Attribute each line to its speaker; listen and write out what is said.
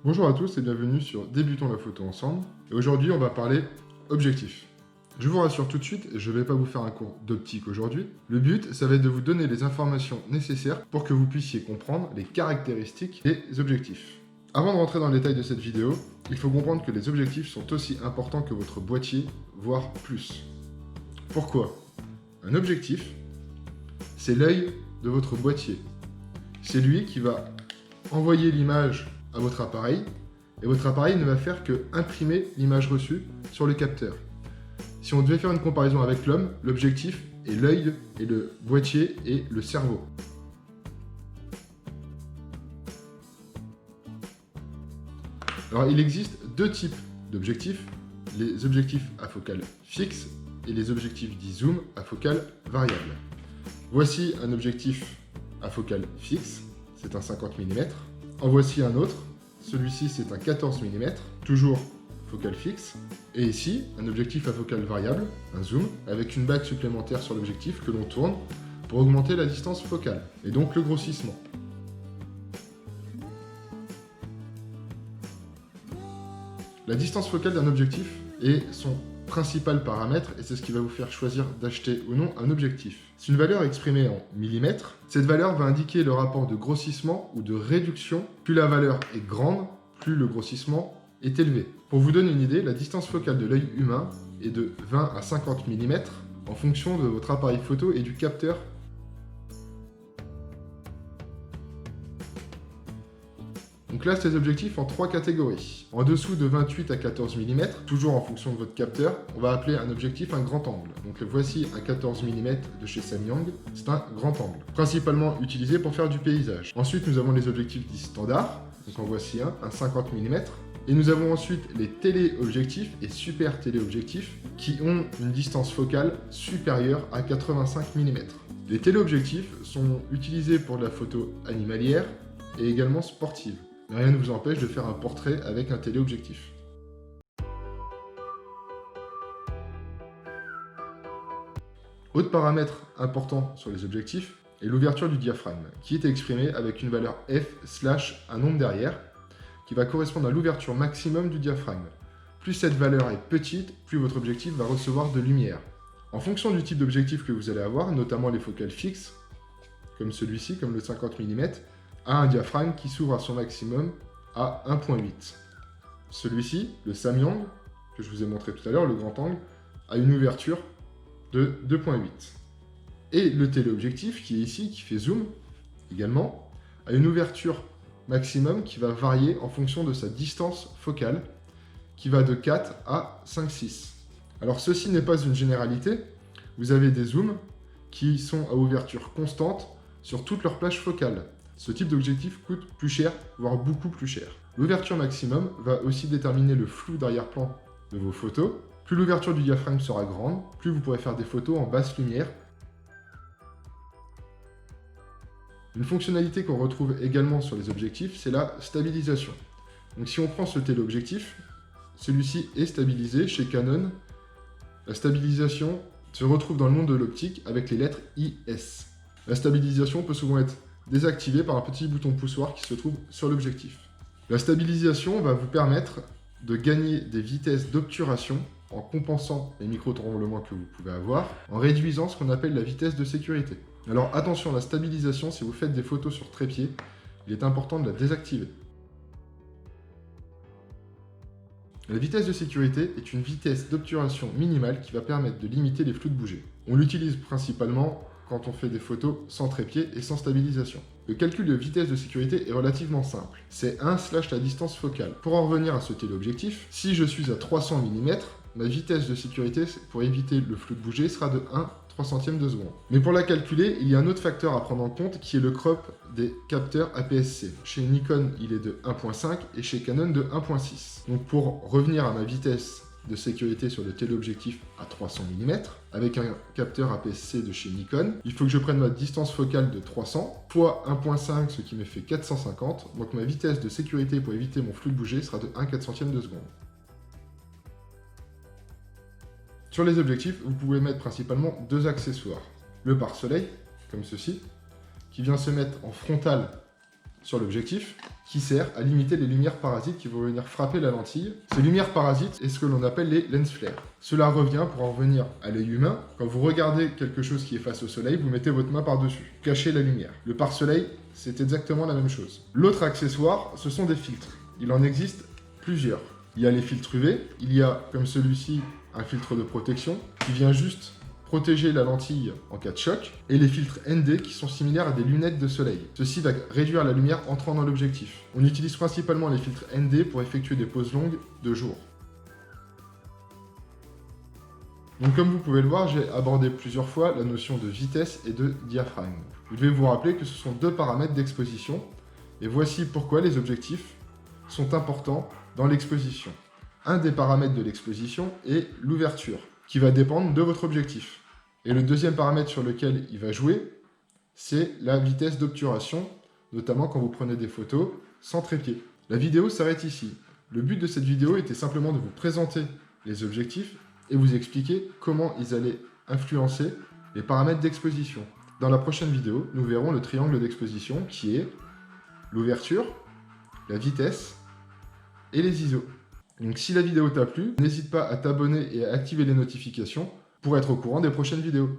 Speaker 1: Bonjour à tous et bienvenue sur Débutons la photo ensemble. Et aujourd'hui, on va parler objectif. Je vous rassure tout de suite, je ne vais pas vous faire un cours d'optique aujourd'hui. Le but, ça va être de vous donner les informations nécessaires pour que vous puissiez comprendre les caractéristiques des objectifs. Avant de rentrer dans le détail de cette vidéo, il faut comprendre que les objectifs sont aussi importants que votre boîtier, voire plus. Pourquoi ? Un objectif, c'est l'œil de votre boîtier. C'est lui qui va envoyer l'image à votre appareil, et votre appareil ne va faire que imprimer l'image reçue sur le capteur. Si on devait faire une comparaison avec l'homme, l'objectif est l'œil et le boîtier est le cerveau. Alors il existe deux types d'objectifs, les objectifs à focale fixe et les objectifs dits zoom à focale variable. Voici un objectif à focale fixe, c'est un 50 mm. En voici un autre, celui-ci c'est un 14 mm, toujours focale fixe. Et ici, un objectif à focale variable, un zoom, avec une bague supplémentaire sur l'objectif que l'on tourne pour augmenter la distance focale, et donc le grossissement. La distance focale d'un objectif est son principal paramètre et c'est ce qui va vous faire choisir d'acheter ou non un objectif. Si une valeur est exprimée en millimètres, cette valeur va indiquer le rapport de grossissement ou de réduction. Plus la valeur est grande, plus le grossissement est élevé. Pour vous donner une idée, la distance focale de l'œil humain est de 20 à 50 mm en fonction de votre appareil photo et du capteur. Donc là, ces objectifs en trois catégories. En dessous de 28 à 14 mm, toujours en fonction de votre capteur, on va appeler un objectif un grand angle. Donc voici un 14 mm de chez Samyang, c'est un grand angle, principalement utilisé pour faire du paysage. Ensuite, nous avons les objectifs dits standards, donc en voici un 50 mm. Et nous avons ensuite les téléobjectifs et super téléobjectifs qui ont une distance focale supérieure à 85 mm. Les téléobjectifs sont utilisés pour de la photo animalière et également sportive. Mais rien ne vous empêche de faire un portrait avec un téléobjectif. Autre paramètre important sur les objectifs est l'ouverture du diaphragme, qui est exprimée avec une valeur f/ un nombre derrière, qui va correspondre à l'ouverture maximum du diaphragme. Plus cette valeur est petite, plus votre objectif va recevoir de lumière. En fonction du type d'objectif que vous allez avoir, notamment les focales fixes, comme celui-ci, comme le 50 mm, a un diaphragme qui s'ouvre à son maximum à 1.8. Celui-ci, le Samyang, que je vous ai montré tout à l'heure, le grand angle, a une ouverture de 2.8. Et le téléobjectif, qui est ici, qui fait zoom, également, a une ouverture maximum qui va varier en fonction de sa distance focale, qui va de 4 à 5,6. Alors ceci n'est pas une généralité, vous avez des zooms qui sont à ouverture constante sur toute leur plage focale. Ce type d'objectif coûte plus cher, voire beaucoup plus cher. L'ouverture maximum va aussi déterminer le flou d'arrière-plan de vos photos. Plus l'ouverture du diaphragme sera grande, plus vous pourrez faire des photos en basse lumière. Une fonctionnalité qu'on retrouve également sur les objectifs, c'est la stabilisation. Donc si on prend ce téléobjectif, celui-ci est stabilisé chez Canon. La stabilisation se retrouve dans le monde de l'optique avec les lettres IS. La stabilisation peut souvent être désactivée par un petit bouton poussoir qui se trouve sur l'objectif. La stabilisation va vous permettre de gagner des vitesses d'obturation en compensant les micro-tremblements que vous pouvez avoir, en réduisant ce qu'on appelle la vitesse de sécurité. Alors attention, la stabilisation, si vous faites des photos sur trépied, il est important de la désactiver. La vitesse de sécurité est une vitesse d'obturation minimale qui va permettre de limiter les flux de bouger. On l'utilise principalement quand on fait des photos sans trépied et sans stabilisation. Le calcul de vitesse de sécurité est relativement simple. C'est 1/ la distance focale. Pour en revenir à ce téléobjectif, si je suis à 300 mm, ma vitesse de sécurité pour éviter le flou de bouger sera de 1/300 de seconde. Mais pour la calculer, il y a un autre facteur à prendre en compte qui est le crop des capteurs APS-C. Chez Nikon, il est de 1.5 et chez Canon de 1.6. Donc pour revenir à ma vitesse de sécurité sur le téléobjectif à 300 mm, avec un capteur APS-C de chez Nikon, il faut que je prenne ma distance focale de 300 fois 1.5, ce qui me fait 450. Donc ma vitesse de sécurité pour éviter mon flou de bouger sera de 1/400 de seconde. Sur les objectifs, vous pouvez mettre principalement deux accessoires. Le pare-soleil, comme ceci, qui vient se mettre en frontal sur l'objectif, qui sert à limiter les lumières parasites qui vont venir frapper la lentille. Ces lumières parasites est ce que l'on appelle les lens flares. Cela revient pour en revenir à l'œil humain. Quand vous regardez quelque chose qui est face au soleil, vous mettez votre main par-dessus, cachez la lumière. Le pare-soleil, c'est exactement la même chose. L'autre accessoire, ce sont des filtres. Il en existe plusieurs. Il y a les filtres UV, il y a, comme celui-ci, un filtre de protection qui vient juste protéger la lentille en cas de choc, et les filtres ND qui sont similaires à des lunettes de soleil. Ceci va réduire la lumière entrant dans l'objectif. On utilise principalement les filtres ND pour effectuer des poses longues de jour. Donc comme vous pouvez le voir, j'ai abordé plusieurs fois la notion de vitesse et de diaphragme. Vous devez vous rappeler que ce sont deux paramètres d'exposition, et voici pourquoi les objectifs sont importants dans l'exposition. Un des paramètres de l'exposition est l'ouverture, qui va dépendre de votre objectif. Et le deuxième paramètre sur lequel il va jouer, c'est la vitesse d'obturation, notamment quand vous prenez des photos sans trépied. La vidéo s'arrête ici. Le but de cette vidéo était simplement de vous présenter les objectifs et vous expliquer comment ils allaient influencer les paramètres d'exposition. Dans la prochaine vidéo, nous verrons le triangle d'exposition qui est l'ouverture, la vitesse et les ISO. Donc si la vidéo t'a plu, n'hésite pas à t'abonner et à activer les notifications pour être au courant des prochaines vidéos.